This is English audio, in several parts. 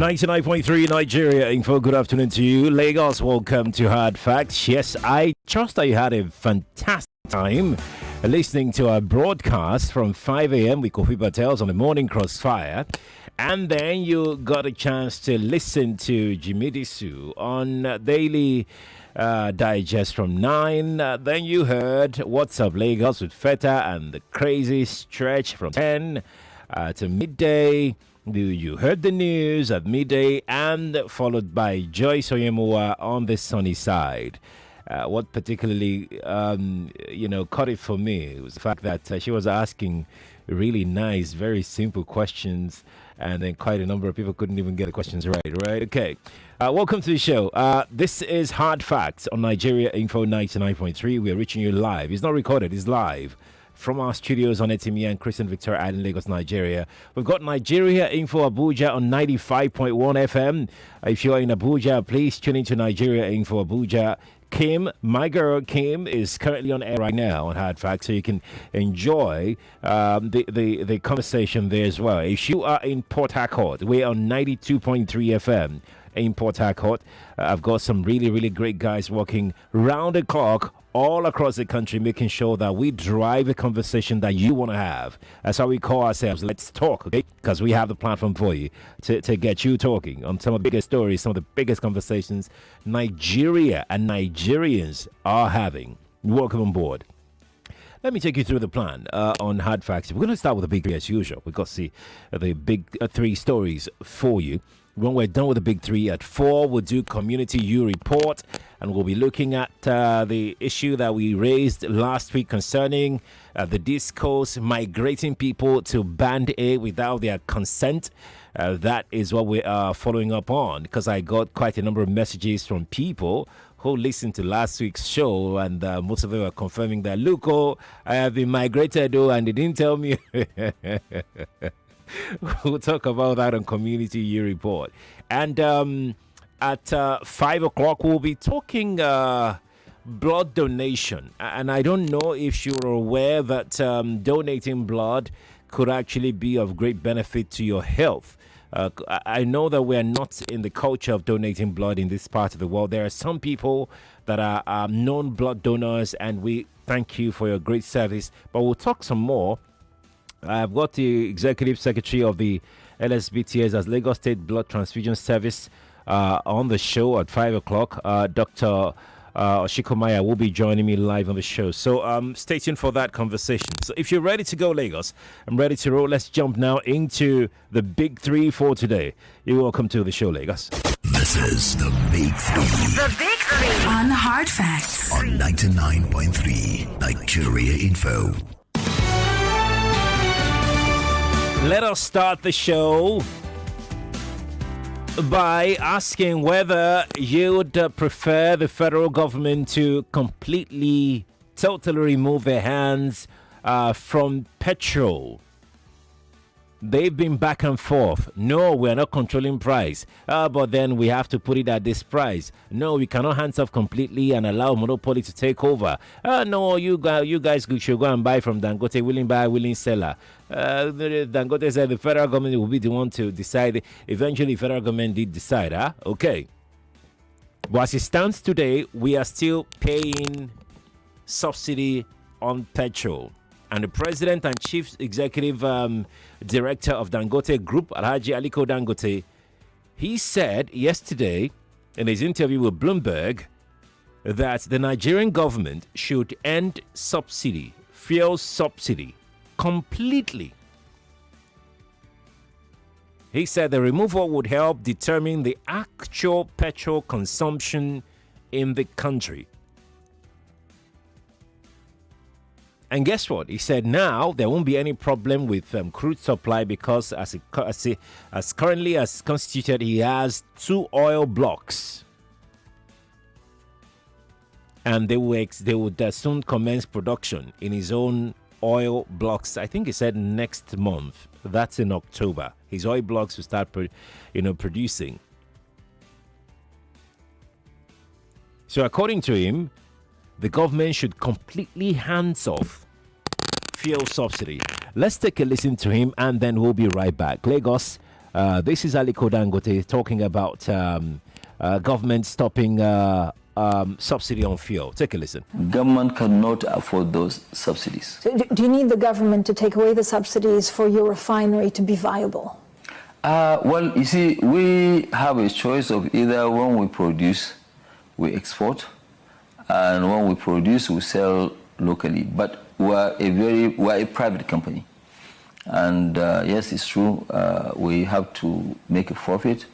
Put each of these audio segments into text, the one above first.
99.3 Nigeria Info. Good afternoon to you. Lagos, welcome to Hard Facts. Yes, I trust that you had a fantastic time listening to our broadcast from 5 a.m. with Kofi Patels on the Morning Crossfire. And then you got a chance to listen to Jimmy Disu on Daily Digest from 9. Then you heard What's Up Lagos with Feta and the Crazy Stretch from 10 to midday. You heard the news at midday and followed by Joyce Oyemowa on the sunny side. What particularly, caught it for me was the fact that she was asking really nice, very simple questions, and then quite a number of people couldn't even get the questions right? Okay. Welcome to the show. This is Hard Facts on Nigeria Info 99.3. We're reaching you live. It's not recorded, it's live. From our studios on Etimi and Christian Victoria Island, Lagos, Nigeria. We've got Nigeria Info Abuja on 95.1 FM. If you're in Abuja, please tune into Nigeria Info Abuja. Kim, my girl Kim, is currently on air right now on Hard Facts, so you can enjoy the conversation there as well. If you are in Port Harcourt, we're on 92.3 FM in Port Harcourt. I've got some really, really great guys working round the clock all across the country, making sure that we drive a conversation that you want to have. That's how we call ourselves. Let's talk, okay? Because we have the platform for you to get you talking on some of the biggest stories, some of the biggest conversations Nigeria and Nigerians are having. Welcome on board. Let me take you through the plan on Hard Facts. We're going to start with the big three as usual. We've got to see the big three stories for you. When we're done with the big three at 4, we'll do Community U Report, and we'll be looking at the issue that we raised last week concerning the discourse migrating people to Band A without their consent. That is what we are following up on, because I got quite a number of messages from people who listened to last week's show, and most of them are confirming that, look, I have been migrated, and they didn't tell me. We'll talk about that on Community Year Report. And at 5 o'clock, we'll be talking blood donation. And I don't know if you're aware that donating blood could actually be of great benefit to your health. I know that we're not in the culture of donating blood in this part of the world. There are some people that are known blood donors, and we thank you for your great service. But we'll talk some more. I've got the Executive Secretary of the LSBTS as Lagos State Blood Transfusion Service on the show at 5 o'clock. Dr. Oshikomaya will be joining me live on the show. So stay tuned for that conversation. So if you're ready to go, Lagos, I'm ready to roll. Let's jump now into the big three for today. You're welcome to the show, Lagos. This is the Big Three. The Big Three on Hard Facts. On 99.3 Nigeria Info. Let us start the show by asking whether you'd prefer the federal government to completely, totally remove their hands from petrol. They've been back and forth. No, we're not controlling price. But then we have to put it at this price. No, we cannot hands off completely and allow monopoly to take over. No, you guys should go and buy from Dangote, willing buyer, willing seller. Dangote said the federal government will be the one to decide. Eventually, the federal government did decide. Okay. But as it stands today, we are still paying subsidy on petrol. And the president and chief executive director of Dangote Group, Alhaji Aliko Dangote, he said yesterday in his interview with Bloomberg that the Nigerian government should end subsidy, fuel subsidy, completely. He said the removal would help determine the actual petrol consumption in the country. And guess what? He said now there won't be any problem with crude supply because as currently as constituted, he has 2 oil blocks. And they would soon commence production in his own oil blocks. I think he said next month. That's in October. His oil blocks will start producing. So according to him, the government should completely hands off fuel subsidy. Let's take a listen to him and then we'll be right back. Lagos, This is Aliko Dangote talking about government stopping subsidy on fuel. Take a listen. Government cannot afford those subsidies. So do you need the government to take away the subsidies for your refinery to be viable? Well, you see, we have a choice of either when we produce, we export, and when we produce, we sell locally. But we're a private company. And yes, it's true, we have to make a profit.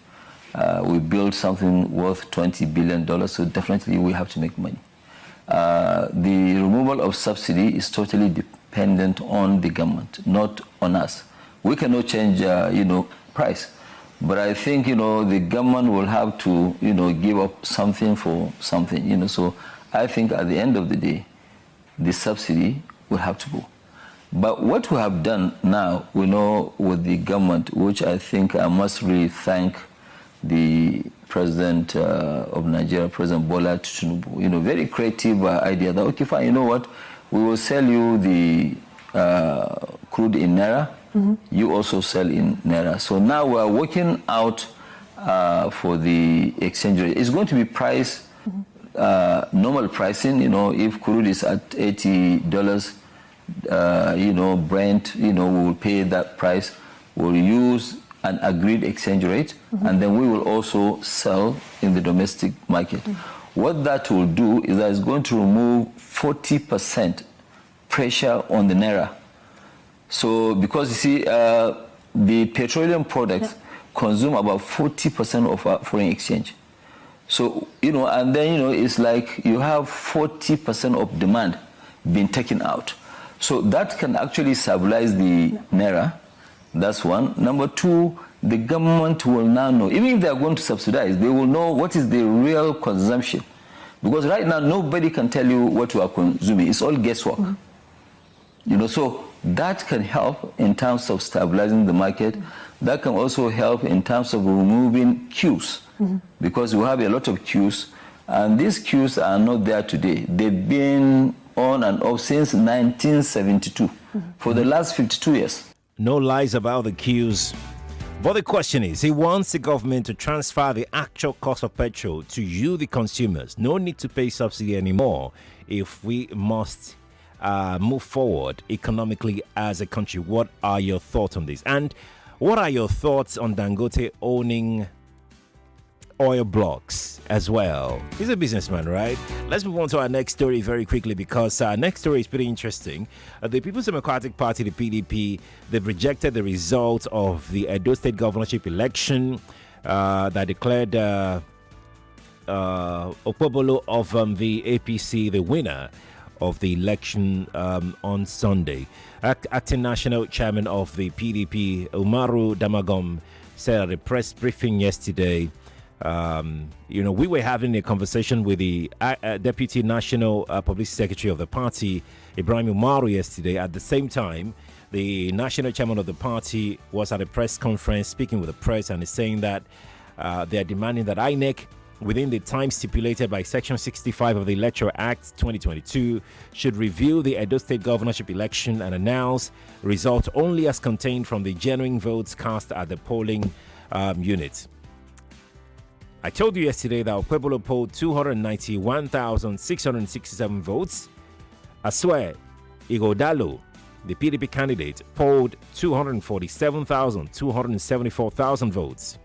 We build something worth $20 billion, so definitely we have to make money. The removal of subsidy is totally dependent on the government, not on us. We cannot change, price. But I think, the government will have to, give up something for something, So I think at the end of the day, the subsidy will have to go. But what we have done now, with the government, which I think I must really thank the President of Nigeria, President Bola Tinubu, very creative idea that, okay, fine, you know what, we will sell you the crude in Naira, you also sell in Naira. So now we are working out for the exchange rate. It's going to be priced, normal pricing, if crude is at $80, Brent, we will pay that price. We'll use an agreed exchange rate, and then we will also sell in the domestic market. What that will do is that it's going to remove 40% pressure on the Naira. So, because you see, the petroleum products consume about 40% of our foreign exchange. So, and then, it's like you have 40% of demand being taken out. So that can actually stabilize the Naira. That's one. Number two, the government will now know, even if they are going to subsidize, they will know what is the real consumption. Because right now, nobody can tell you what you are consuming. It's all guesswork. So that can help in terms of stabilizing the market. That can also help in terms of removing queues, because we have a lot of queues, and these queues are not there today. They've been on and off since 1972, for the last 52 years. No lies about the queues. But the question is, he wants the government to transfer the actual cost of petrol to you, the consumers. No need to pay subsidy anymore if we must move forward economically as a country. What are your thoughts on this? And what are your thoughts on Dangote owning oil blocks as well? He's a businessman, right? Let's move on to our next story very quickly, because our next story is pretty interesting. The People's Democratic Party, the PDP, they've rejected the result of the Edo State governorship election that declared Okpebolo of the APC the winner of the election on Sunday. Acting National Chairman of the PDP, Umaru Damagum, said at a press briefing yesterday, we were having a conversation with the Deputy National Publicity Secretary of the party, Ibrahim Umaru, yesterday. At the same time, the National Chairman of the party was at a press conference speaking with the press and is saying that they are demanding that INEC, within the time stipulated by Section 65 of the Electoral Act 2022, should review the Edo State governorship election and announce results only as contained from the genuine votes cast at the polling unit. I told you yesterday that Okpebolo polled 291,667 votes. I swear, Igodalo, the PDP candidate, polled 247,274 votes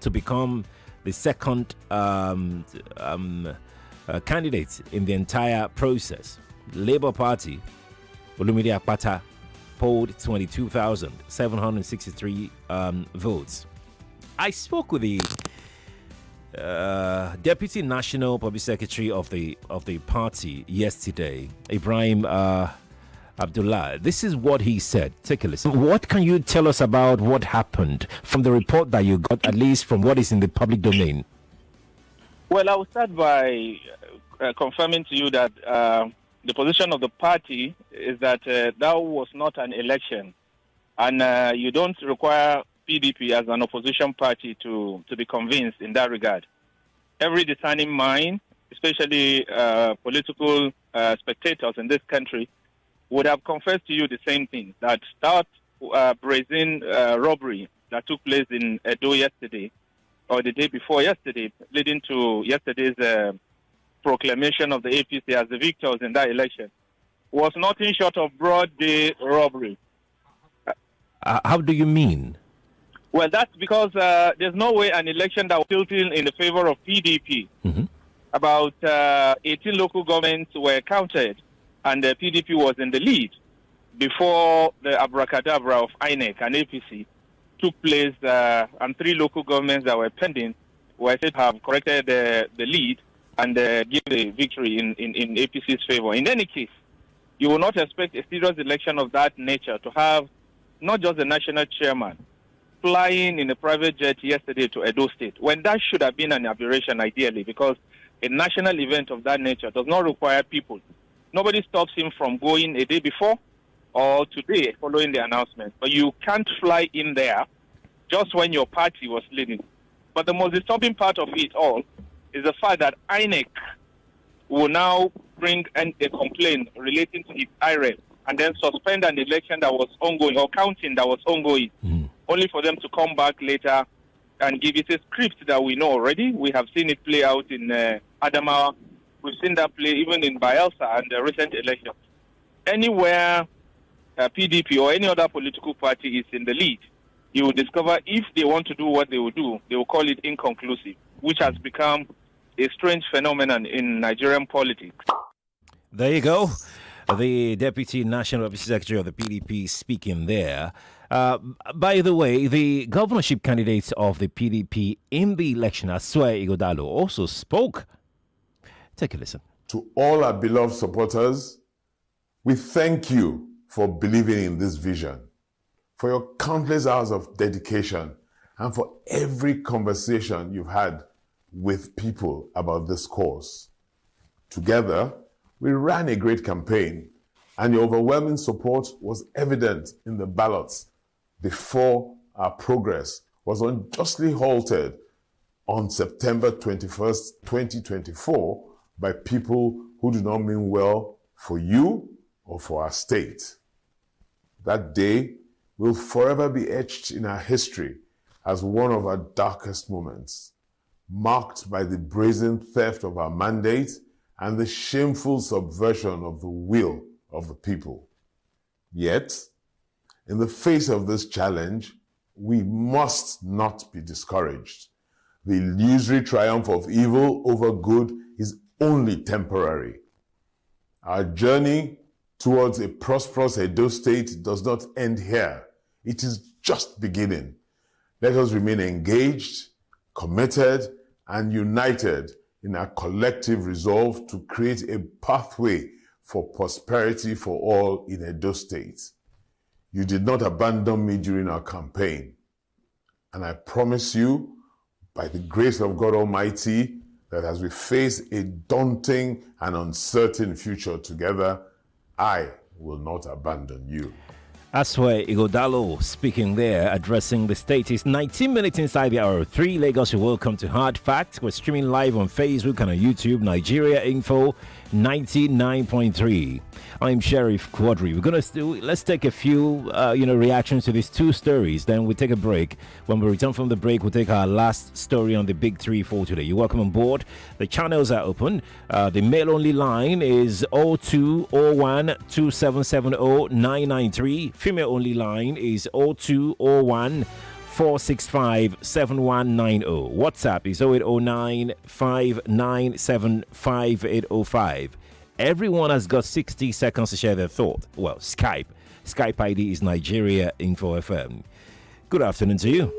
to become the second candidate in the entire process. Labour Party, Olumide Akpata, polled 22,763 votes. I spoke with the Deputy National Public Secretary of the party yesterday, Ibrahim Abdullah. This is what he said. Take a listen. What can you tell us about what happened from the report that you got, at least from what is in the public domain? Well, I will start by confirming to you that the position of the party is that that was not an election, and you don't require PDP as an opposition party to be convinced in that regard. Every discerning mind, especially political spectators in this country, would have confessed to you the same thing, that brazen robbery that took place in Edo yesterday, or the day before yesterday, leading to yesterday's proclamation of the APC as the victors in that election, was nothing short of broad day robbery. How do you mean? Well, that's because there's no way an election that was tilting in the favor of PDP. Mm-hmm. About 18 local governments were counted, and the PDP was in the lead before the abracadabra of INEC and APC took place, and 3 local governments that were pending were said to have corrected the lead and give the victory in APC's favor. In any case, you will not expect a serious election of that nature to have not just the national chairman flying in a private jet yesterday to Edo State, when that should have been an aberration ideally, because a national event of that nature does not require people. Nobody stops him from going a day before or today following the announcement. But you can't fly in there just when your party was leading. But the most disturbing part of it all is the fact that INEC will now bring a complaint relating to its IREP and then suspend an election that was ongoing, or counting that was ongoing, only for them to come back later and give it a script that we know already. We have seen it play out in Adamawa. We've seen that play even in Bayelsa and the recent elections. Anywhere PDP or any other political party is in the lead, you will discover if they want to do what they will do, they will call it inconclusive, which has become a strange phenomenon in Nigerian politics. There you go. The Deputy National Secretary of the PDP speaking there. By the way, the governorship candidates of the PDP in the election, Asue Igodalo, also spoke. Take a listen. To all our beloved supporters, we thank you for believing in this vision, for your countless hours of dedication, and for every conversation you've had with people about this cause. Together, we ran a great campaign, and your overwhelming support was evident in the ballots before our progress was unjustly halted on September 21st, 2024 by people who do not mean well for you or for our state. That day will forever be etched in our history as one of our darkest moments, marked by the brazen theft of our mandate and the shameful subversion of the will of the people. Yet, in the face of this challenge, we must not be discouraged. The illusory triumph of evil over good is only temporary. Our journey towards a prosperous Edo State does not end here. It is just beginning. Let us remain engaged, committed, and united in our collective resolve to create a pathway for prosperity for all in Edo State. You did not abandon me during our campaign, and I promise you, by the grace of God Almighty, that as we face a daunting and uncertain future together, I will not abandon you. Aswe Igodalo speaking there, addressing the state. It's 19 minutes inside the hour 3. Lagos, you're welcome to Hard Facts. We're streaming live on Facebook and on YouTube. Nigeria Info 99.3. I'm Sheriff Quadry. We're gonna let's take a few reactions to these 2 stories. Then we'll take a break. When we return from the break, we'll take our last story on the big 3 for today. You're welcome on board. The channels are open. The mail only line is 0201 2770 993. Female only line is 0201 465 7190. WhatsApp is 0809 597 5805. Everyone has got 60 seconds to share their thought. Well, Skype ID is Nigeria Info FM. Good afternoon to you.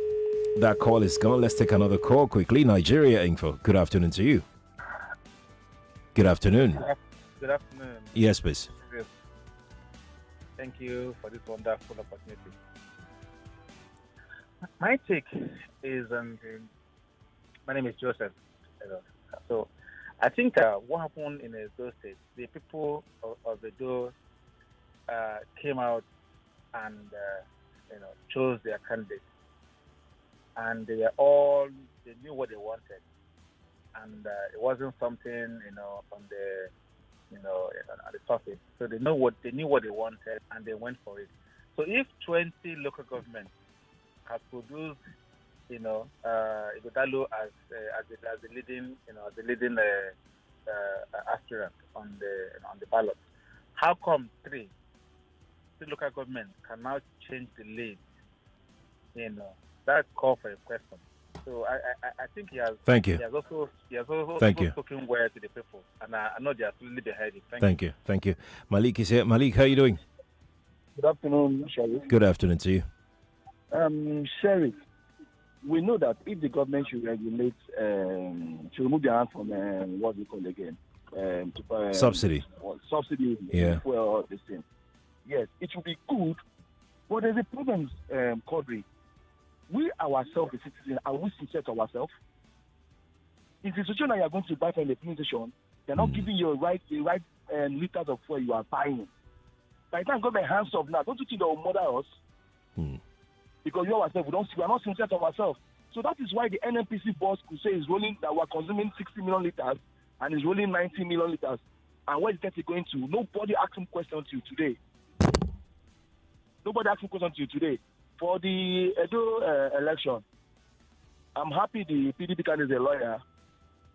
That call is gone. Let's take another call quickly. Nigeria Info. Good afternoon to you. Good afternoon. Good afternoon. Yes, please. Thank you for this wonderful opportunity. My take is, my name is Joseph. So, I think what happened in Edo State, the people of Edo came out and chose their candidates, and they knew what they wanted, and it wasn't something on the on the surface. So they knew what they wanted, and they went for it. So if 20 local governments has produced, Ighodalo as the leading, aspirant on the ballot. How come three local governments can now change the lead? That call for a question. So I think he has. Thank you. He has also Thank you. spoken well to the people, and I know they are absolutely behind it. Thank you. Malik is here. Malik, how are you doing? Good afternoon, Sheriff. Good afternoon to you. Sheriff, we know that if the government should regulate, should remove their hand from what we call again, Subsidy. Subsidy. Yeah. Well, the same. Yes, it would be good, but there's a problem, Quadry. We ourselves, the citizens, are we sincere to ourselves? In the situation that you are going to buy from the filling station, they're not giving you the right liters of fuel you are buying. By the time government hands off now, don't you think they will murder us? Because we ourselves, we are not sincere to ourselves. So that is why the NNPC boss could say is rolling that we're consuming 60 million liters and is rolling 90 million liters. And where is it going to? Nobody asked him questions to you today. Nobody asked him questions to you today. For the Edo election, I'm happy the PDP candidate is a lawyer.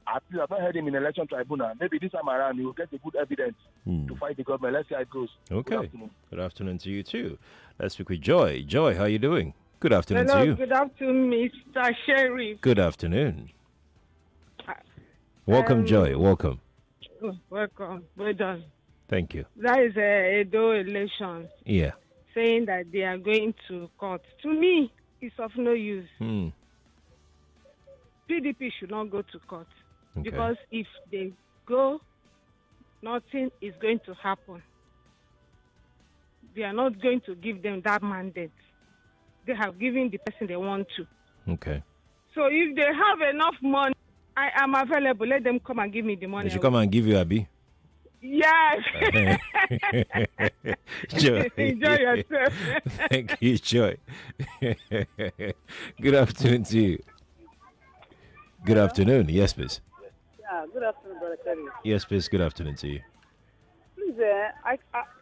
At least I've not heard him in election tribunal. Maybe this time around he will get the good evidence to fight the government. Let's see how it goes. Okay. Good afternoon to you too. Let's speak with Joy. Joy, how are you doing? Good afternoon to you. Good afternoon, Mr. Sheriff. Good afternoon. Welcome, Joy. Welcome. Welcome. Well done. Thank you. That is a Edo election. Yeah. Saying that they are going to court. To me, it's of no use. PDP should not go to court. Okay. Because if they go, nothing is going to happen. They are not going to give them that mandate. They have given the person they want to. Okay. So if they have enough money, I am available. Let them come and give me the money. They should come and give you Abi. Yes. Joy. Enjoy yourself. Thank you, Joy. Good afternoon to you. Good afternoon. Yes, please. Yeah, good afternoon, Brother Terry. Yes, please. Good afternoon to you. Please,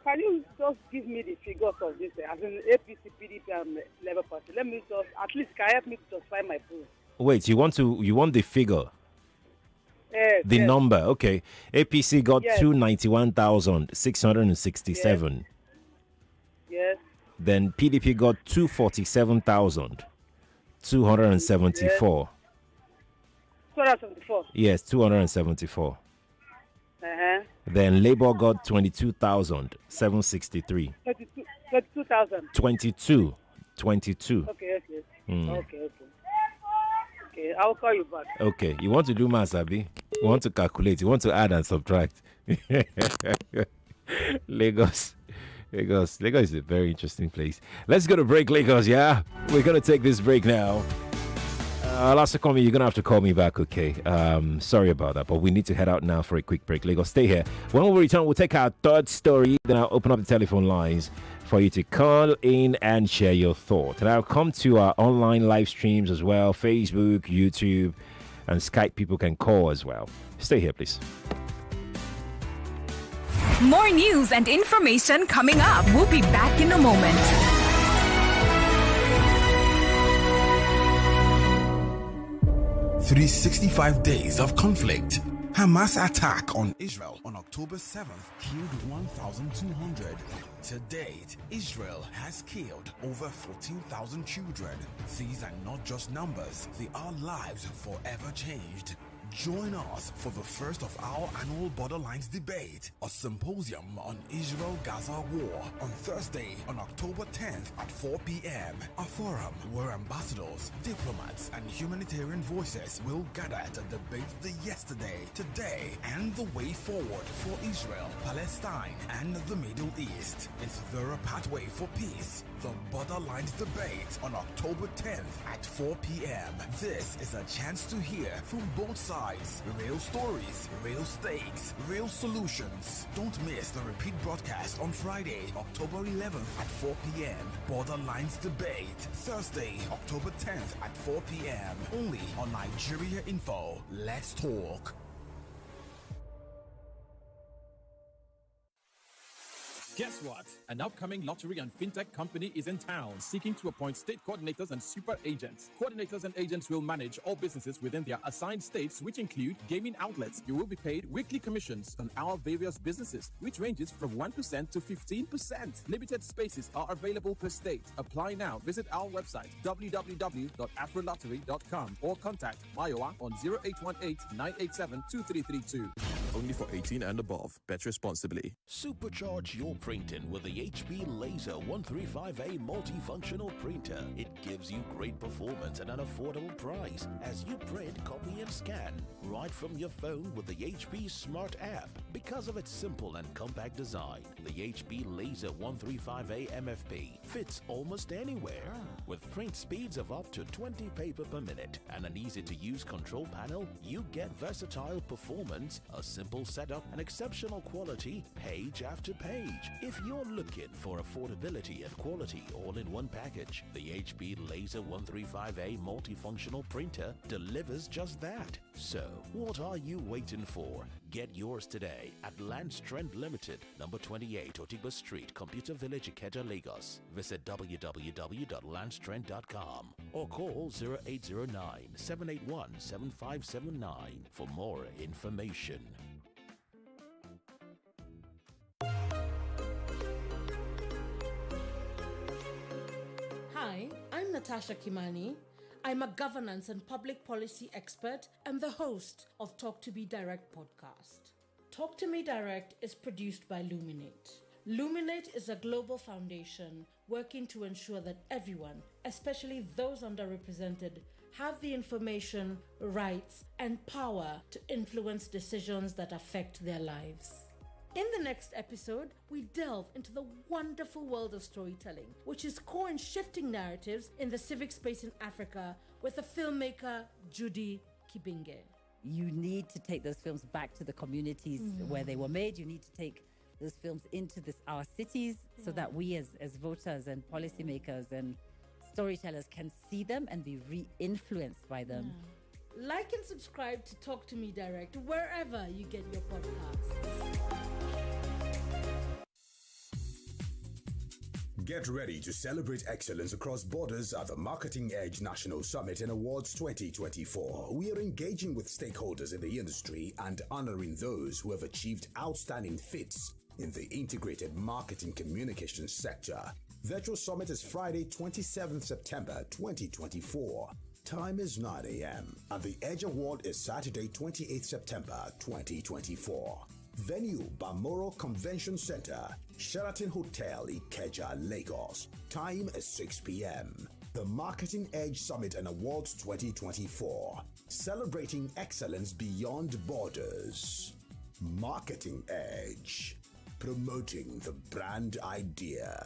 can you just give me the figures of this, as in APC, PDP, and Labour Party? Let me just, at least, can help me to justify my proof. Wait, you want the figure? The yes. number, okay. APC got Yes. 291,667. Yes. Then PDP got 247,274. 274. Yes, 274. Then Labour got 22,763. 22,000. 22. Okay. Okay, I'll call you back. Okay, you want to do maths, Abi? You want to calculate, you want to add and subtract. Lagos is a very interesting place. Let's go to break, Lagos, yeah? We're going to take this break now. Last call me, you're going to have to call me back, okay? Sorry about that, but we need to head out now for a quick break. Lagos, stay here. When we return, we'll take our third story, then I'll open up the telephone lines for you to call in and share your thoughts. And I'll come to our online live streams as well, Facebook, YouTube, and Skype. People can call as well. Stay here, please. More news and information coming up. We'll be back in a moment. 365 days of conflict. Hamas attack on Israel on October 7th killed 1,200. To date, Israel has killed over 14,000 children. These are not just numbers, they are lives forever changed. Join us for the first of our annual Borderlines debate, a symposium on Israel-Gaza war on Thursday on October 10th at 4 p.m. A forum where ambassadors, diplomats, and humanitarian voices will gather to debate the yesterday, today, and the way forward for Israel, Palestine, and the Middle East. Is there a pathway for peace? The Borderlines debate on October 10th at 4 p.m. This is a chance to hear from both sides. Real stories, real stakes, real solutions. Don't miss the repeat broadcast on Friday, October 11th at 4 p.m. Borderlines debate. Thursday, October 10th at 4 p.m. Only on Nigeria Info. Let's talk. Guess what? An upcoming lottery and fintech company is in town seeking to appoint state coordinators and super agents. Coordinators and agents will manage all businesses within their assigned states, which include gaming outlets. You will be paid weekly commissions on our various businesses, which ranges from 1% to 15%. Limited spaces are available per state. Apply now. Visit our website www.afrolottery.com or contact Mayowa on 0818-987-2332. Only for 18 and above. Bet responsibly. Supercharge your printing with the HP Laser 135A multifunctional printer. It gives you great performance at an affordable price as you print, copy, and scan right from your phone with the HP Smart app. Because of its simple and compact design, the HP Laser 135A MFP fits almost anywhere. With print speeds of up to 20 paper per minute and an easy-to-use control panel, you get versatile performance, a simple setup, and exceptional quality page after page. If you're looking for affordability and quality all in one package, the HP Laser 135A multifunctional printer delivers just that. So, what are you waiting for? Get yours today at Landstrend Limited, number 28 Otigba Street, Computer Village, Ikeja, Lagos. Visit www.landstrend.com or call 0809-781-7579 for more information. Hi, I'm Natasha Kimani. I'm a governance and public policy expert and the host of Talk to Me Direct podcast. Talk to Me Direct is produced by Luminate. Luminate is a global foundation working to ensure that everyone, especially those underrepresented, have the information, rights, and power to influence decisions that affect their lives. In the next episode, we delve into the wonderful world of storytelling, which is core in shifting narratives in the civic space in Africa with the filmmaker Judy Kibinge. You need to take those films back to the communities where they were made. You need to take those films into our cities so that we as voters and policymakers and storytellers can see them and be re-influenced by them. Like and subscribe to Talk to Me Direct wherever you get your podcasts. Get ready to celebrate excellence across borders at the Marketing Edge National Summit and Awards 2024. We are engaging with stakeholders in the industry and honoring those who have achieved outstanding feats in the integrated marketing communications sector. Virtual Summit is Friday, 27th September 2024. Time is 9 a.m. and the Edge Award is Saturday, 28th September 2024. Venue, Balmoral Convention Center, Sheraton Hotel, Ikeja, Lagos. Time is 6 p.m. The Marketing Edge Summit and Awards 2024. Celebrating excellence beyond borders. Marketing Edge. Promoting the brand idea.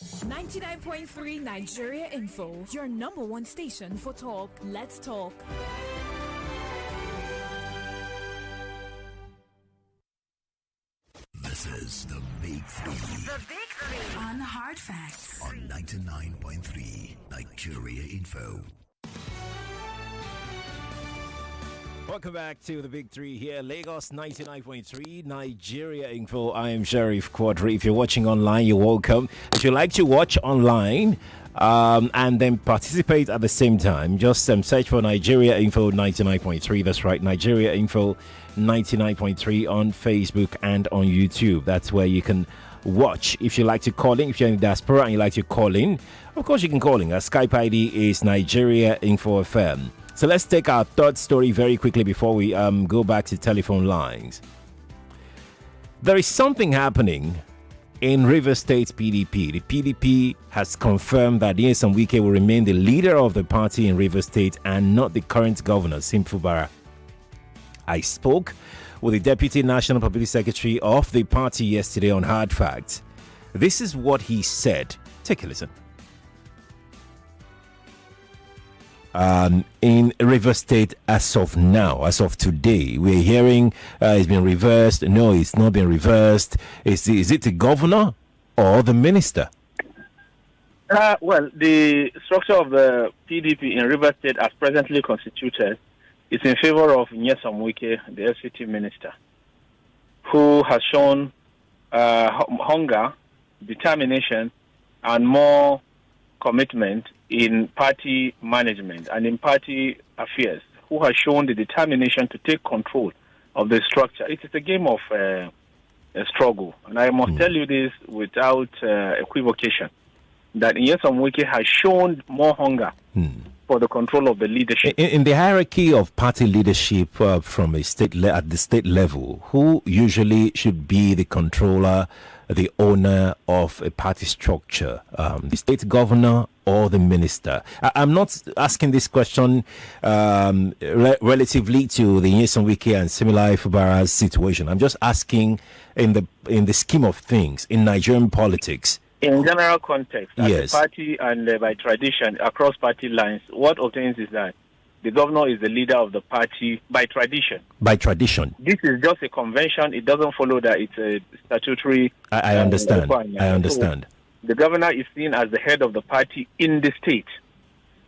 99.3 Nigeria Info, your number one station for talk. Let's talk. This is the Big Three. The Big Three on Hard Facts on 99.3 Nigeria Info. Welcome back to the Big Three here, Lagos 99.3 Nigeria Info. I am Sheriff Quadry. If you're watching online, you're welcome. If you like to watch online and then participate at the same time, just search for Nigeria Info 99.3. That's right, Nigeria Info 99.3 on Facebook and on YouTube. That's where you can watch. If you like to call in, if you're in the diaspora and you like to call in, of course you can call in. Our Skype ID is Nigeria Info FM. So let's take our third story very quickly before we go back to telephone lines. There is something happening in Rivers State PDP. The PDP has confirmed that Nyesom Wike will remain the leader of the party in Rivers State and not the current governor, Simfubara. I spoke with the Deputy National Publicity Secretary of the party yesterday on Hard Facts. This is what he said. Take a listen. In Rivers State as of now, as of today, we're hearing it's been reversed. No, it's not been reversed. Is it the governor or the minister? Well, the structure of the PDP in Rivers State as presently constituted is in favor of Nyesom Wike, the FCT minister. who has shown hunger, determination, and more commitment in party management and in party affairs, who has shown the determination to take control of the structure. It is a game of a struggle. And I must tell you this without equivocation, that Nyesom Wike has shown more hunger for the control of the leadership. In the hierarchy of party leadership from a at the state level, who usually should be the controller, the owner of a party structure, the state governor or the minister? I'm not asking this question relatively to the Nyesom Wike and Similar Fubara's situation. I'm just asking in the scheme of things in Nigerian politics. In general context, as yes. a party and by tradition, across party lines, what obtains is that the governor is the leader of the party by tradition. By tradition. This is just a convention. It doesn't follow that it's a statutory. I understand. Requirement. I understand. So the governor is seen as the head of the party in the state.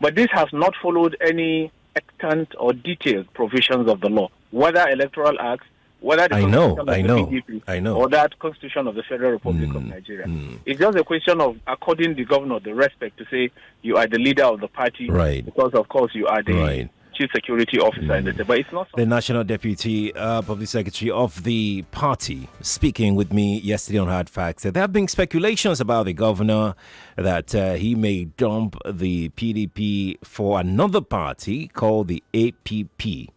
But this has not followed any extant or detailed provisions of the law, whether electoral acts, whether the Constitution of the PDP or that Constitution of the Federal Republic of Nigeria. It's just a question of according the governor the respect to say you are the leader of the party, because of course you are the chief security officer in the state. But it's not the National Deputy Public Secretary of the party speaking with me yesterday on Hard Facts. There have been speculations about the governor that he may dump the PDP for another party called the APP.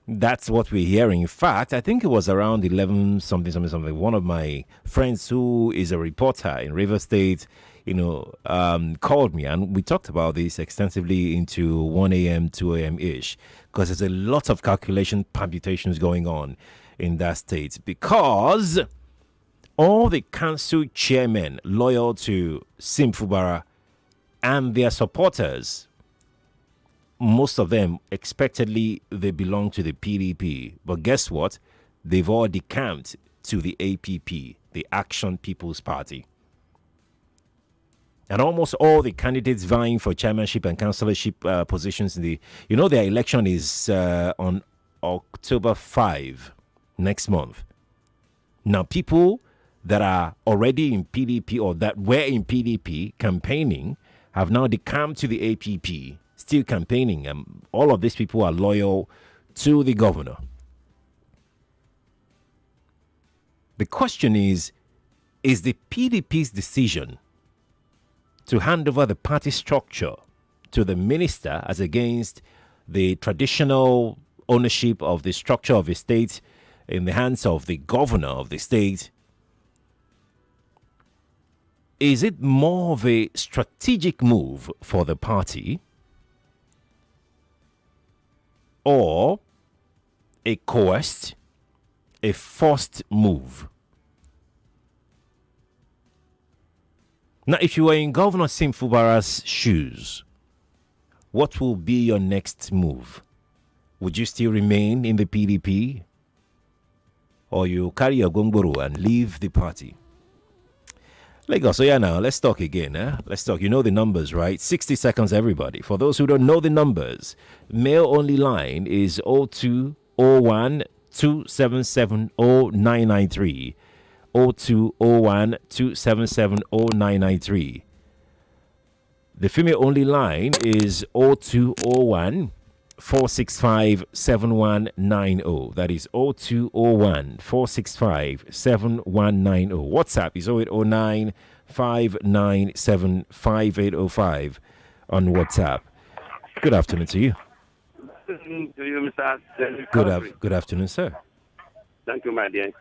That's what we're hearing. In fact, I think it was around 11 something. One of my friends who is a reporter in Rivers State, called me and we talked about this extensively into 1 a.m., 2 a.m. ish, because there's a lot of calculation permutations going on in that state, because all the council chairmen loyal to Sim Fubara and their supporters, most of them expectedly they belong to the PDP, but guess what? They've all decamped to the APP, the Action People's Party. And almost all the candidates vying for chairmanship and councillorship positions in their election is on October 5 next month. Now, people that are already in PDP or that were in PDP campaigning have now decamped to the APP, still campaigning, and all of these people are loyal to the governor. The question is the PDP's decision to hand over the party structure to the minister as against the traditional ownership of the structure of a state in the hands of the governor of the state, is it more of a strategic move for the party or a coerced, a forced move? Now, if you were in Governor Sim Fubara's shoes, what will be your next move? Would you still remain in the PDP? Or you carry your gongboro and leave the party? Lagos, so now, let's talk again. Let's talk. You know the numbers, right? 60 seconds, everybody. For those who don't know the numbers, mail only line is 0201 277 0993. 0201 277 0993. The female only line is 0201 465 7190. That is 0201 465 7190. WhatsApp is 0809 597 5805 on WhatsApp. Good afternoon to you. To you, Mr. Good afternoon, sir. Thank you, my dear.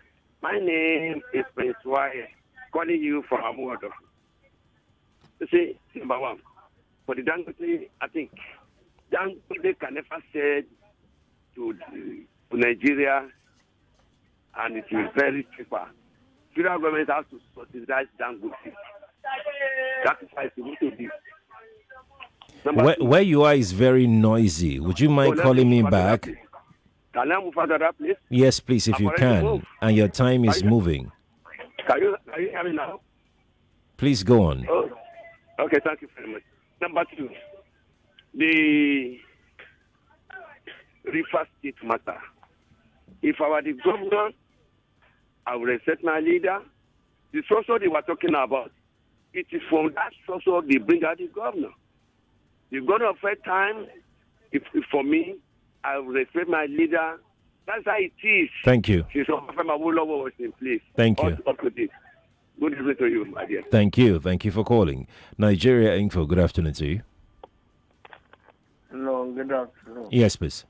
My name is Prince Wire, calling you from Amuado. You see, number one, for the Dangote, I think Dangote can never say to Nigeria, and it is very cheaper. Federal government has to subsidize Dangote. That is why it's going to be. Where you are is very noisy. Would you mind calling me back? Can I move further, please? Yes, please, if you can. And your time is moving. Can you hear me now? Please go on. Oh, okay, thank you very much. Number two, the Rivers State matter. If I were the governor, I would respect my leader. The structure they were talking about, it is from that structure they bring out the governor. The governor of first time, if for me, I would respect my leader. That's how it is. Thank you. Since my was in place. Thank you. Up to this. Good evening to you, my dear. Thank you. Thank you for calling. Nigeria Info, good afternoon to you. Hello, good afternoon. Yes, please.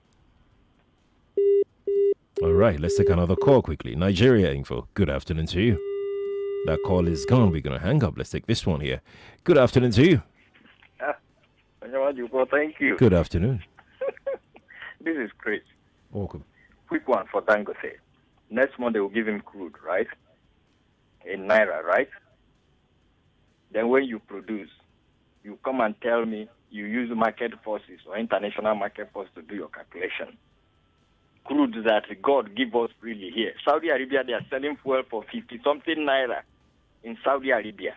All right, let's take another call quickly. Nigeria Info, good afternoon to you. That call is gone. We're going to hang up. Let's take this one here. Good afternoon to you. Thank you. Good afternoon. This is Chris. Welcome. Quick one for Dangote. Next month they will give him crude, right? In Naira, right? Then when you produce, you come and tell me you use market forces or international market forces to do your calculation. Crude that God give us freely here. Saudi Arabia, they are selling fuel for 50-something Naira in Saudi Arabia.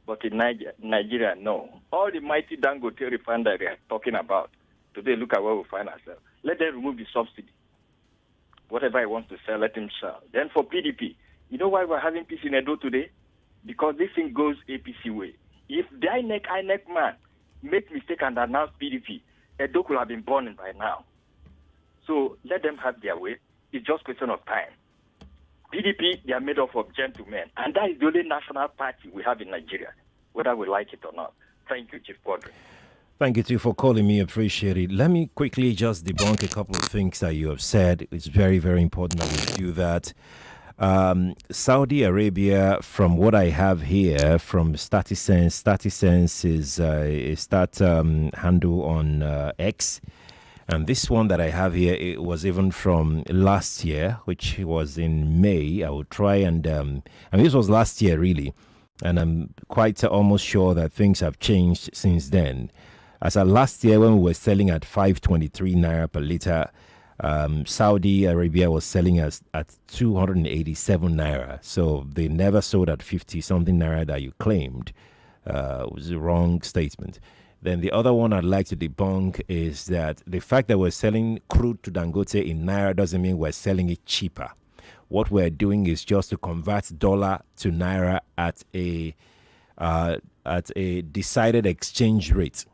But in Nigeria, no. All the mighty Dangote refinery they are talking about, today look at where we find ourselves. Let them remove the subsidy. Whatever he wants to sell, let him sell. Then for PDP, you know why we're having peace in Edo today? Because this thing goes APC way. If the INEC man make mistake and announce PDP, Edo could have been born by now. So let them have their way. It's just a question of time. PDP, they are made up of gentlemen. And that is the only national party we have in Nigeria, whether we like it or not. Thank you, Chief Quadry. Thank you, too, for calling me. Appreciate it. Let me quickly just debunk a couple of things that you have said. It's very, very important that we do that. Saudi Arabia, from what I have here from StatiSense is that handle on X. And this one that I have here, it was even from last year, which was in May. I will try and this was last year, really. And I'm quite almost sure that things have changed since then. As of last year, when we were selling at 523 naira per liter, Saudi Arabia was selling us at 287 naira. So they never sold at 50 something naira that you claimed. It was a wrong statement. Then the other one I'd like to debunk is that the fact that we're selling crude to Dangote in naira doesn't mean we're selling it cheaper. What we're doing is just to convert dollar to naira at a decided exchange rate.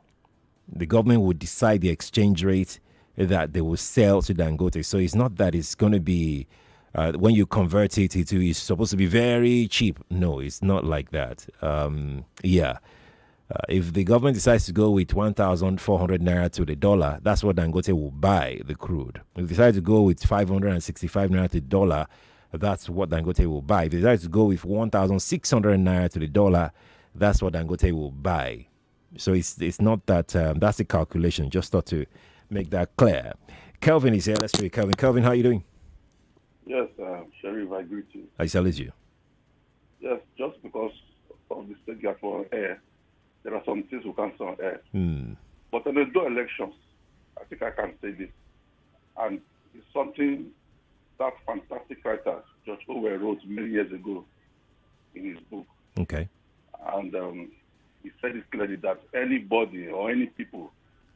The government would decide the exchange rate that they will sell to Dangote. So it's not that it's going to be, when you convert it, it's supposed to be very cheap. No, it's not like that. If the government decides to go with 1,400 naira to the dollar, that's what Dangote will buy, the crude. If they decide to go with 565 naira to the dollar, that's what Dangote will buy. If they decide to go with 1,600 naira to the dollar, that's what Dangote will buy. So it's not that, that's the calculation. Just thought to make that clear. Kelvin is here. Let's see Kelvin. Kelvin, how are you doing? Yes, Sheriff, I greet you. I salute you. Yes, just because of the state gap for air, there are some things we can't say on air. But in the elections, I think I can say this. And it's something that fantastic writer, George Orwell, wrote many years ago in his book. Okay. And he said it clearly that anybody or any people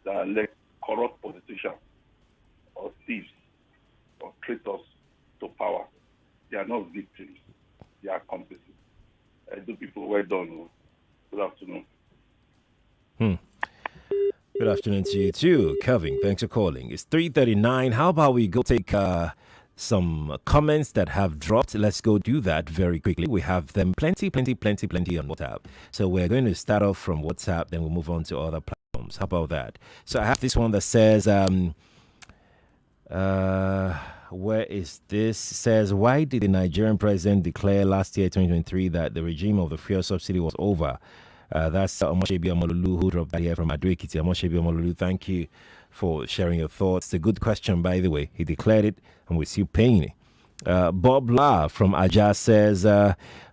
that elect corrupt politicians or thieves or traitors to power, they are not victims. They are accomplices. Do people, well done. Good afternoon. Good afternoon to you too, Kelvin. Thanks for calling. It's 3:39. How about we go take some comments that have dropped? Let's go do that very quickly. We have them plenty on WhatsApp. So we're going to start off from WhatsApp, then we'll move on to other platforms. How about that? So I have this one that says, where is this? Says, why did the Nigerian president declare last year, 2023, that the regime of the fuel subsidy was over? That's Omoshebi Omololu, who dropped that here from Adwekiti. Omoshebi Omololu, thank you for sharing your thoughts. It's a good question, by the way. He declared it, and we're still paying it. Bob La from Aja says,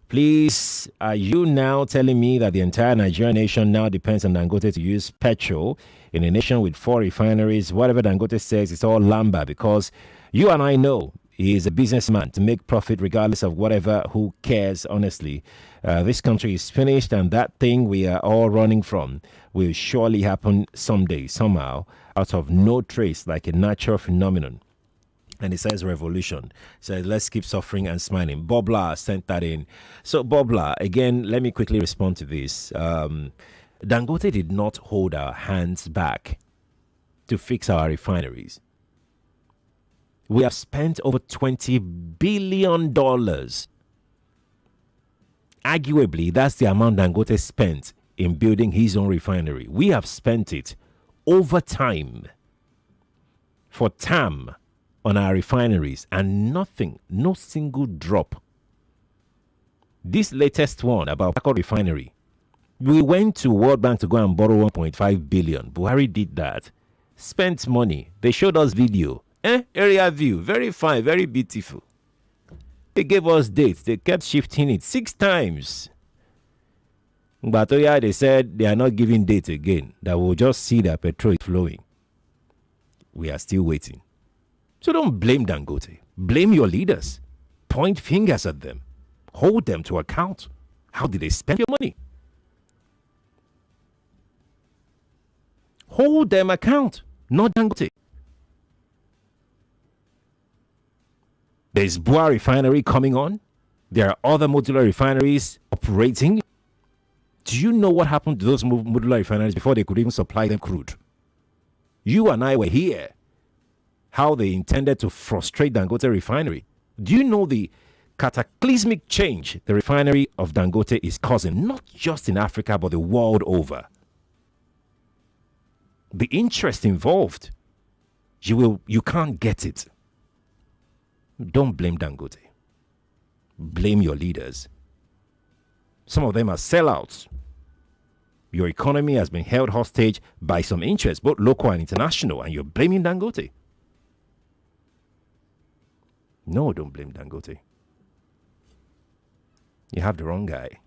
please, are you now telling me that the entire Nigerian nation now depends on Dangote to use petrol in a nation with 4 refineries? Whatever Dangote says, it's all lamba, because you and I know he is a businessman to make profit regardless of whatever. Who cares, honestly? This country is finished, and that thing we are all running from will surely happen someday, somehow, out of no trace, like a natural phenomenon. And it says revolution. Says let's keep suffering and smiling. Bobla sent that in. So Bobla, again, let me quickly respond to this. Dangote did not hold our hands back to fix our refineries. We have spent over $20 billion. Arguably, that's the amount Dangote spent in building his own refinery. We have spent it over time for TAM on our refineries, and nothing, no single drop. This latest one about Port Refinery, we went to World Bank to go and borrow 1.5 billion. Buhari did that, spent money. They showed us video, area view, very fine, very beautiful. They gave us dates. They kept shifting it 6 times. But they said they are not giving dates again, that we'll just see that petrol is flowing. We are still waiting. So don't blame Dangote. Blame your leaders. Point fingers at them. Hold them to account. How did they spend your money? Hold them account, not Dangote. There's Bua refinery coming on. There are other modular refineries operating. Do you know what happened to those modular refineries before they could even supply them crude? You and I were here. How they intended to frustrate Dangote refinery. Do you know the cataclysmic change the refinery of Dangote is causing, not just in Africa, but the world over? The interest involved, you can't get it. Don't blame Dangote. Blame your leaders. Some of them are sellouts. Your economy has been held hostage by some interests, both local and international, and you're blaming Dangote. No, don't blame Dangote. You have the wrong guy.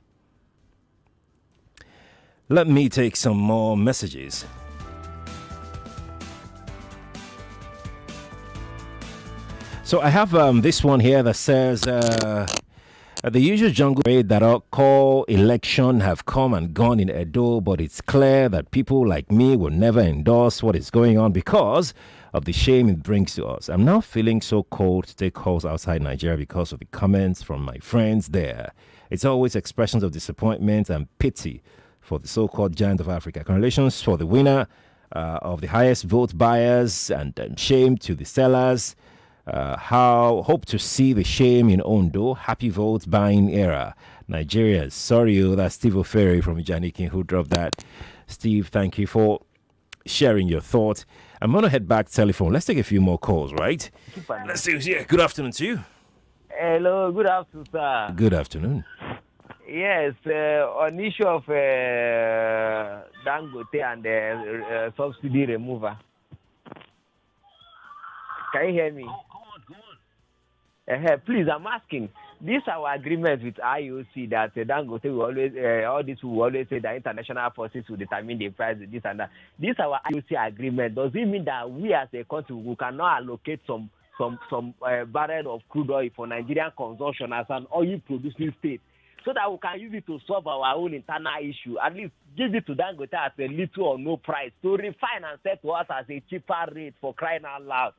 Let me take some more messages. So I have this one here that says the usual jungle raid that our call election have come and gone in Edo, but it's clear that people like me will never endorse what is going on because of the shame it brings to us. I'm now feeling so cold to take calls outside Nigeria because of the comments from my friends there. It's always expressions of disappointment and pity for the so-called giant of Africa. Congratulations for the winner of the highest vote buyers, and shame to the sellers. Hope to see the shame in Ondo. Happy vote buying era. Nigeria. Sorry, that's Steve O'Ferry from Ijanikin who dropped that. Steve, thank you for sharing your thoughts. I'm going to head back telephone. Let's take a few more calls, right? Let's see. Yeah, good afternoon to you. Hello, good afternoon, sir. Good afternoon. Yes, on issue of Dangote and subsidy remover. Can you hear me? Please, I'm asking. This our agreement with IOC that Dangote will always, all this will always say that international forces will determine the price, this and that. This our IOC agreement. Does it mean that we as a country we cannot allocate some barrel of crude oil for Nigerian consumption as an oil producing state, so that we can use it to solve our own internal issue? At least give it to Dangote at a little or no price to refine and sell to us as a cheaper rate, for crying out loud.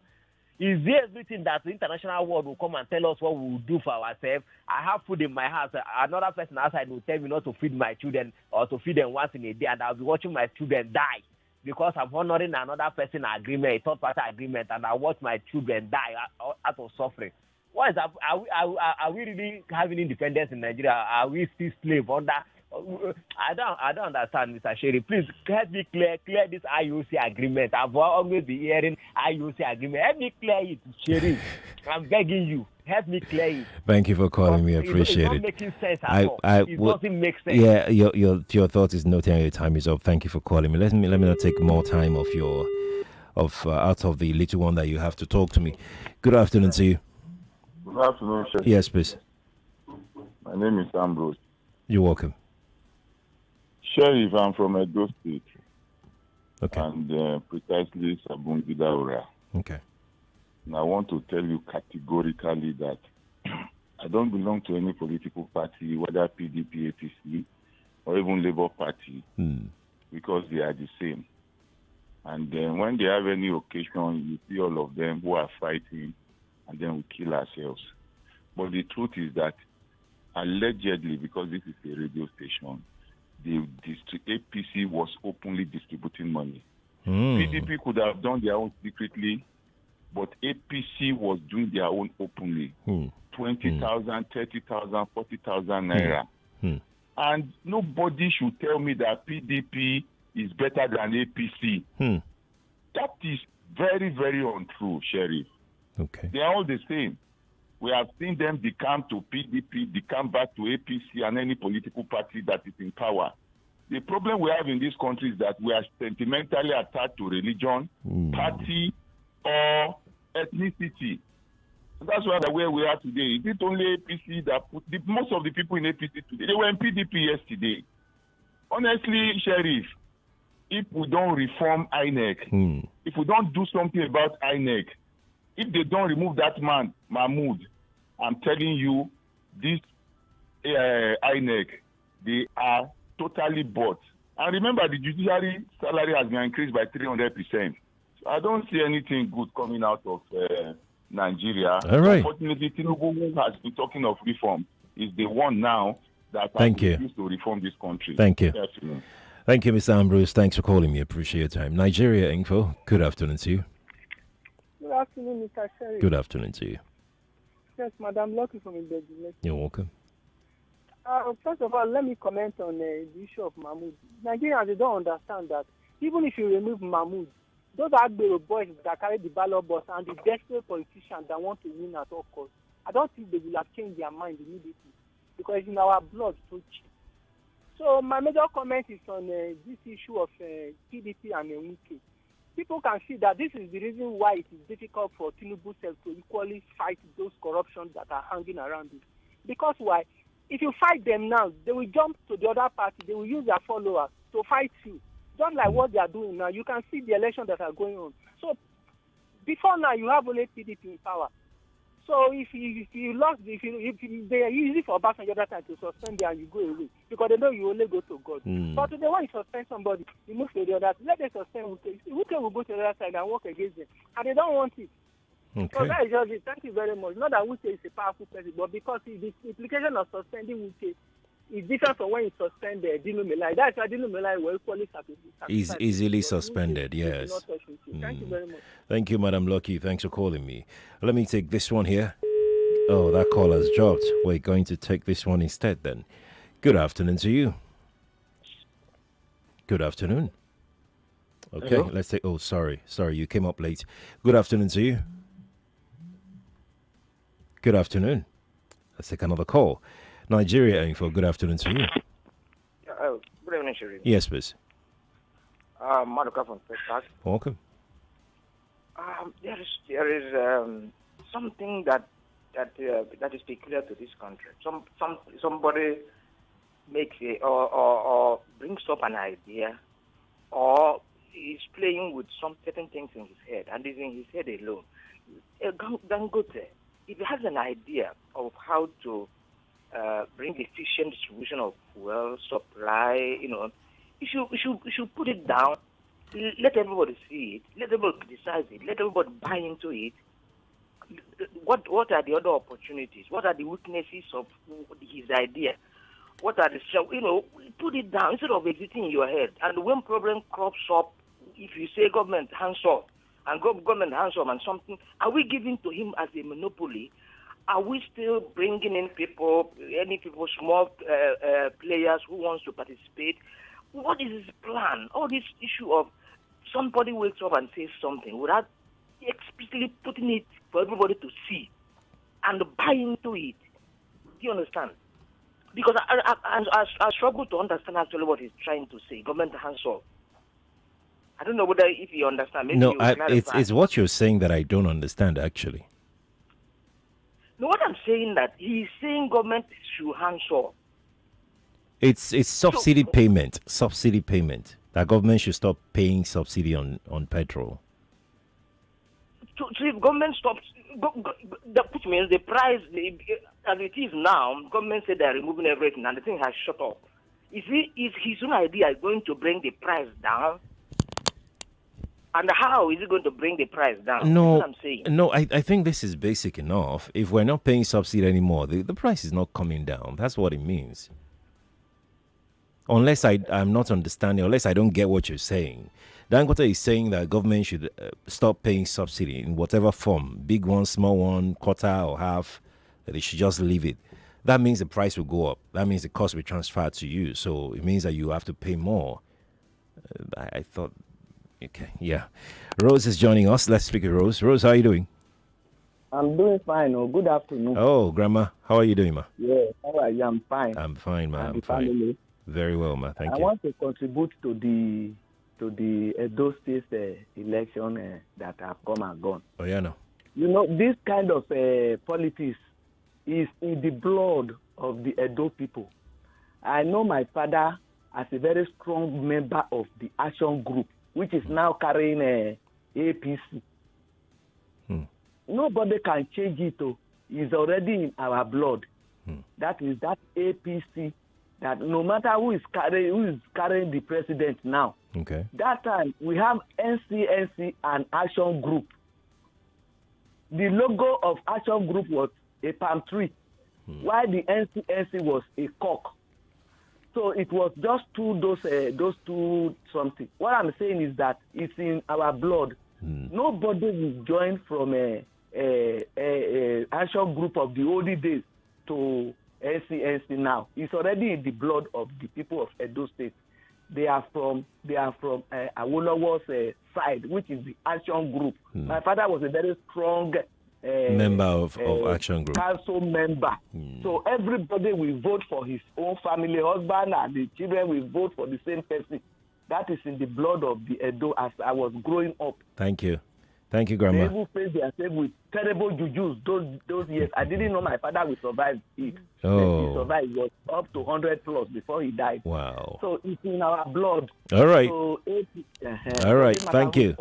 Is there everything that the international world will come and tell us what we will do for ourselves? I have food in my house. Another person outside will tell me not to feed my children or to feed them once in a day, and I'll be watching my children die because I'm honoring another person's agreement, a third-party agreement, and I watch my children die out of suffering. What is that? Are we really having independence in Nigeria? Are we still slave under? I don't understand, Mr. Sherry. Please help me clear this IOC agreement. I've always been hearing IOC agreement. Help me clear it, Sherry. I'm begging you. Help me clear it. Thank you for calling me. I appreciate it. It's not making sense at all. It doesn't make sense. Yeah, your thought is noted. Your time is up. Thank you for calling me. Let me not take more time of your out of the little one that you have to talk to me. Good afternoon to you. Good afternoon, Sherry. Yes, please. My name is Ambrose. You're welcome. Sheriff, I'm from Edo State. Okay. And precisely Sabungi Daura. Okay. And I want to tell you categorically that I don't belong to any political party, whether PDP, APC, or even Labour Party, because they are the same. And when they have any occasion, you see all of them who are fighting and then we kill ourselves. But the truth is that allegedly, because this is a radio station, the APC was openly distributing money. PDP could have done their own secretly, but APC was doing their own openly. 20,000, 30,000, 40,000 naira. And nobody should tell me that PDP is better than APC. That is very, very untrue, Sheriff. Okay. They are all the same. We have seen them decamp to PDP, decamp back to APC and any political party that is in power. The problem we have in this country is that we are sentimentally attached to religion, party, or ethnicity. And that's why where we are today. Is it only APC that put most of the people in APC today? They were in PDP yesterday. Honestly, Sheriff, if we don't reform INEC, if we don't do something about INEC, if they don't remove that man, Mahmoud, I'm telling you, this INEC, they are totally bought. And remember, the judiciary salary has been increased by 300%. So I don't see anything good coming out of Nigeria. All right. Unfortunately, Tinubu, who has been talking of reform, is the one now that has refused to reform this country. Thank you. Good afternoon. Thank you, Mr. Ambrose. Thanks for calling me. Appreciate your time. Nigeria Info, good afternoon to you. Good afternoon, Mr. Sherry. Good afternoon to you. Yes, Madam Lucky from Ibeji. You're welcome. First of all, let me comment on the issue of Mahmoud. Nigerians, they don't understand that even if you remove Mahmoud, those Agbero boys that carry the ballot box and the desperate politicians that want to win at all costs, I don't think they will have changed their mind immediately because it's in our blood so cheap. So my major comment is on this issue of PDP and Wike. People can see that this is the reason why it is difficult for Tinubu self to equally fight those corruptions that are hanging around it. Because why? If you fight them now, they will jump to the other party. They will use their followers to fight you. Just like what they are doing now. You can see the elections that are going on. So before now, you have only PDP in power. So if you lost, if they are easy for Obasanjo that time to suspend you and you go away because they know you only go to God. But today when you suspend somebody, you move to the other. Let them suspend Wike. Wike will go to the other side and work against them, and they don't want it. Okay. So that is just it. Thank you very much. Not that Wike is a powerful person, but because the implication of suspending Wike is different from when you suspend Dino Melai. That's why Dino Melai will equally satisfied. Is easily suspended, yes. Thank you very much. Thank you, Madam Lucky. Thanks for calling me. Let me take this one here. Oh, that call has dropped. We're going to take this one instead then. Good afternoon to you. Good afternoon. Okay, Hello? let's take... Oh, sorry, you came up late. Good afternoon to you. Good afternoon. Let's take another call. Nigeria Info, good afternoon to you. Good evening, Sherry. Yes, please. Maduka from Texas. Welcome. There is something that is peculiar to this country. Somebody makes or brings up an idea, or is playing with some certain things in his head, and is in his head alone. Dangote, if he has an idea of how to bring efficient distribution of fuel supply, you should put it down. Let everybody see it. Let everybody criticize it. Let everybody buy into it. What are the other opportunities? What are the weaknesses of his idea? What are the put it down instead of exiting in your head. And when problem crops up, if you say government hands off and government hands off and something, are we giving to him as a monopoly? Are we still bringing in people, small players who wants to participate? What is his plan? All this issue of somebody wakes up and says something without explicitly putting it for everybody to see and buy into it. Do you understand? Because I struggle to understand actually what he's trying to say. Government hands off. I don't know whether if you understand. Maybe No, you clarify. it's what you're saying that I don't understand, actually. No, what I'm saying that he's saying government should hands off. It's subsidy payment. Subsidy payment. That government should stop paying subsidy on petrol. So if government stops, which means the price, as it is now, government said they're removing everything and the thing has shut up. Is his own idea going to bring the price down? And how is it going to bring the price down? No, That's what I'm saying. no, I think this is basic enough. If we're not paying subsidy anymore, the price is not coming down. That's what it means. Unless I'm not understanding, unless I don't get what you're saying. Dangote is saying that government should stop paying subsidy in whatever form, big one, small one, quarter or half, that they should just leave it. That means the price will go up. That means the cost will be transferred to you. So it means that you have to pay more. I thought, okay, yeah. Rose is joining us. Let's speak with Rose. Rose, how are you doing? I'm doing fine. Oh, good afternoon. Oh, Grandma, how are you doing, ma? Yeah, how are you? I'm fine. I'm fine, ma. And I'm the fine. family? Very well, ma. Thank I you. want to contribute to the Edo State election that have come and gone. Oh, yeah, no. You know, this kind of politics is in the blood of the Edo people. I know my father as a very strong member of the Action Group, which is now carrying APC. Nobody can change it. It's already in our blood. That is that APC. That no matter who is carrying the president now. Okay. That time we have NCNC and Action Group. The logo of Action Group was a palm tree, while the NCNC was a cock. So it was just those two something. What I'm saying is that it's in our blood. Nobody will join from a Action Group of the olden days to NCNC now. It's already in the blood of the people of Edo State. They are from Awolowo's side, which is the Action Group. My father was a very strong member of Action Group. Council member. So everybody will vote for his own family, husband, and the children will vote for the same person. That is in the blood of the Edo as I was growing up. Thank you. Thank you, Grandma. They even faced themselves with terrible jujus those years. I didn't know my father would survive it. Oh. He survived. He was up to 100 plus before he died. Wow. So it's in our blood. All right. So all right. Thank you.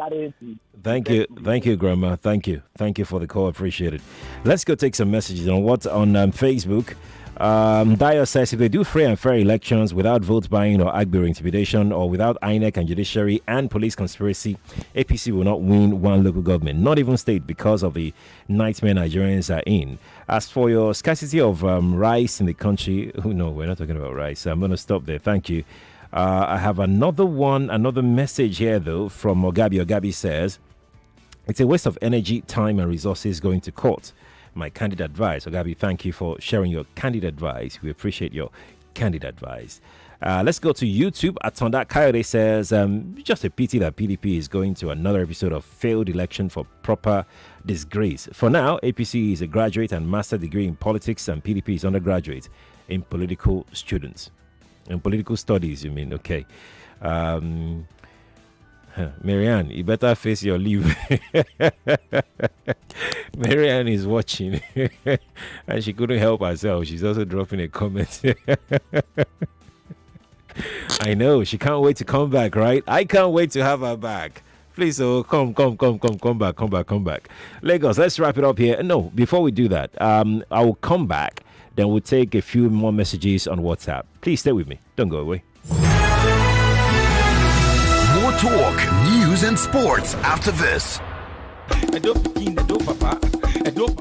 Thank you. Thank you, Grandma. Thank you. Thank you for the call. Appreciate it. Let's go take some messages on Facebook. Dyer says if they do free and fair elections without vote buying or Agbero intimidation or without INEC and judiciary and police conspiracy, APC will not win one local government, not even state, because of the nightmare Nigerians are in. As for your scarcity of rice in the country, no, we're not talking about rice. I'm going to stop there. Thank you. I have another message here though from Ogabi. Ogabi says it's a waste of energy, time and resources going to court. My candid advice. Ogabi, thank you for sharing your candid advice. We appreciate your candid advice. Let's go to YouTube. Atonda Coyote says, just a pity that PDP is going to another episode of failed election for proper disgrace. For now, APC is a graduate and master degree in politics, and PDP is undergraduate in political students. In political studies, you mean? Okay. Marianne, you better face your leave. Marianne is watching and she couldn't help herself. She's also dropping a comment. I know, she can't wait to come back, right? I can't wait to have her back. Please, come back. Lagos, let's wrap it up here. No, before we do that, I will come back. Then we'll take a few more messages on WhatsApp. Please stay with me. Don't go away. More talk, news, and sports after this.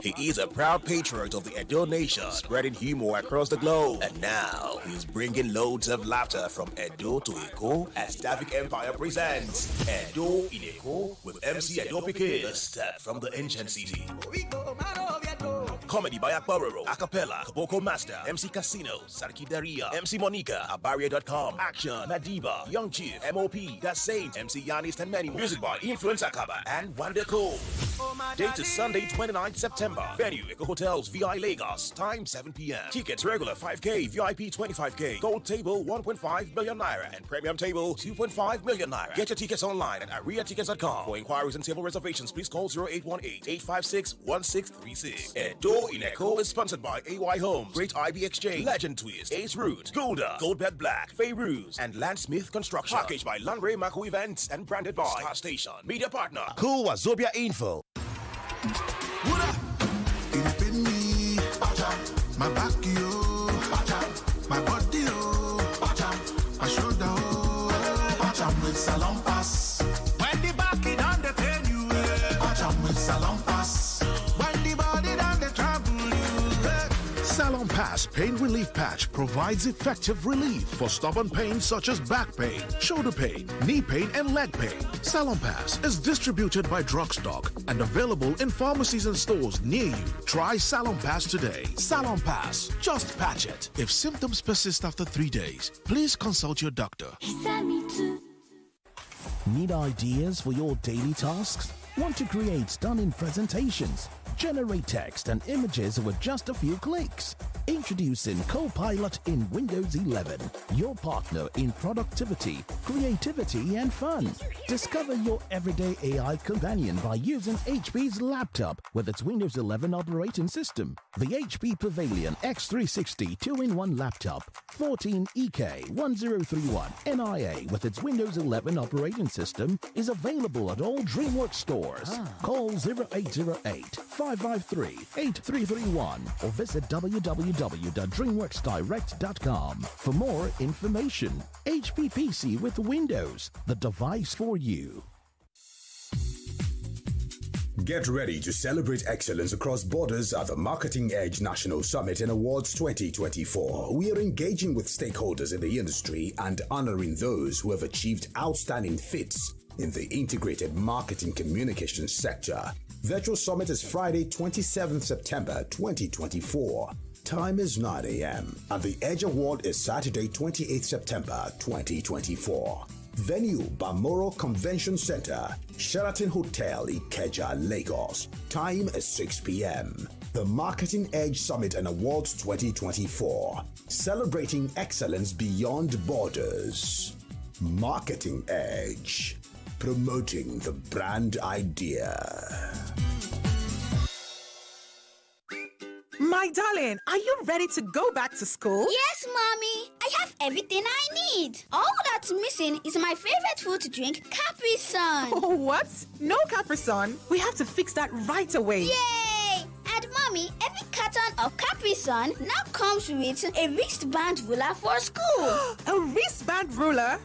He is a proud patriot of the Edo Nation, spreading humor across the globe. And now, he's bringing loads of laughter from Edo to Eko as Davic Empire presents Edo in Eko with MC Edo Piquet, a step from the ancient city. Comedy by Akbaroro, Acapella, Kaboko Master, MC Casino, Sarki Daria, MC Monica, Abaria.com, Action, Madiba, Young Chief, MOP, The Saint, MC Yanis, and many more. Music by Influence Akaba and Wanda Cole. Date is Sunday, 29th September. Venue, Eco Hotels, VI Lagos. Time 7 p.m. Tickets regular 5K, VIP 25K. Gold table 1.5 million naira and premium table 2.5 million naira. Get your tickets online at ariatickets.com. For inquiries and table reservations, please call 0818-856-1636. Edo in Echo is sponsored by AY Homes, Great IB Exchange, Legend Twist, Ace Root, Golda, Goldbed Black, Fayruz, and Landsmith Construction. Packaged by Landry Mako Events and branded by Star Station. Media partner, Cool Wazobia Info. My back, yo, my body, my shoulder, with salon pass. When the back Pass Pain Relief Patch provides effective relief for stubborn pains such as back pain, shoulder pain, knee pain, and leg pain. Salon Pass is distributed by Drugstock and available in pharmacies and stores near you. Try Salon Pass today. Salon Pass, just patch it. If symptoms persist after 3 days, please consult your doctor. Need ideas for your daily tasks? Want to create stunning presentations? Generate text and images with just a few clicks. Introducing Copilot in Windows 11, your partner in productivity, creativity, and fun. Discover your everyday AI companion by using HP's laptop with its Windows 11 operating system. The HP Pavilion X360 2-in-1 laptop, 14EK1031 NIA with its Windows 11 operating system is available at all DreamWorks stores. Call 0808-553-8331 or visit www.dreamworksdirect.com for more information. HP PC with Windows, the device for you. Get ready to celebrate excellence across borders at the Marketing Edge National Summit and Awards 2024. We are engaging with stakeholders in the industry and honoring those who have achieved outstanding feats in the integrated marketing communications sector. Virtual Summit is Friday, 27th September 2024. Time is 9 a.m. and the Edge Award is Saturday, 28th September 2024. Venue, Balmoral Convention Center, Sheraton Hotel, Ikeja, Lagos. Time is 6 p.m. The Marketing Edge Summit and Awards 2024. Celebrating excellence beyond borders. Marketing Edge. Promoting the brand idea. My darling, are you ready to go back to school? Yes, Mommy. I have everything I need. All that's missing is my favorite food to drink, Capri Sun. Oh, what? No Capri Sun? We have to fix that right away. Yay! And Mommy, every carton of Capri Sun now comes with a wristband ruler for school. A wristband ruler?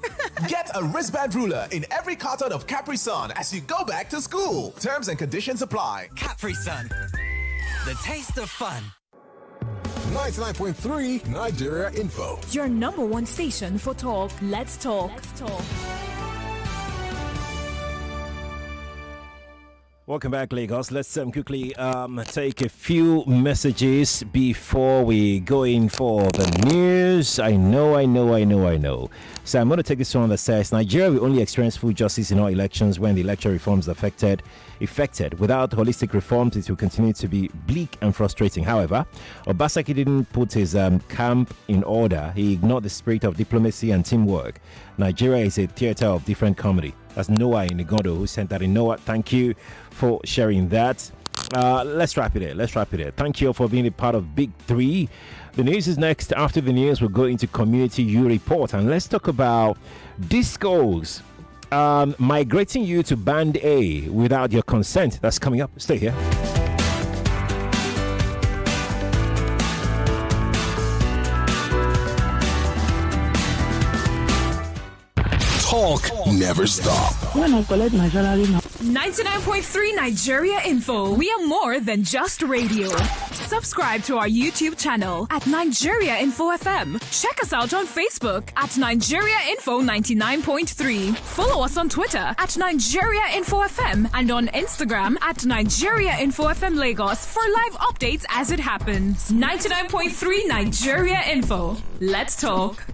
Get a wristband ruler in every carton of Capri Sun as you go back to school. Terms and conditions apply. Capri Sun. The taste of fun. 99.3 Nigeria Info. Your number one station for talk. Let's talk. Welcome back, Lagos. Let's quickly take a few messages before we go in for the news. I know. So I'm going to take this one that says Nigeria will only experience full justice in all elections when the electoral reforms are effected. Without holistic reforms, it will continue to be bleak and frustrating. However, Obaseki didn't put his camp in order. He ignored the spirit of diplomacy and teamwork. Nigeria is a theater of different comedy. That's Noah Inigodo who sent that in. Noah, thank you for sharing that. Let's wrap it here. Thank you all for being a part of Big Three. The news is next. After the news, we'll go into Community U Report and let's talk about discourse. Migrating you to Band A without your consent. That's coming up. Stay here. Talk never stop. When I collect my salary now. 99.3 Nigeria Info. We are more than just radio. Subscribe to our YouTube channel at Nigeria Info FM. Check us out on Facebook at Nigeria Info 99.3. Follow us on Twitter at Nigeria Info FM and on Instagram at Nigeria Info FM Lagos for live updates as it happens. 99.3 Nigeria Info. Let's talk.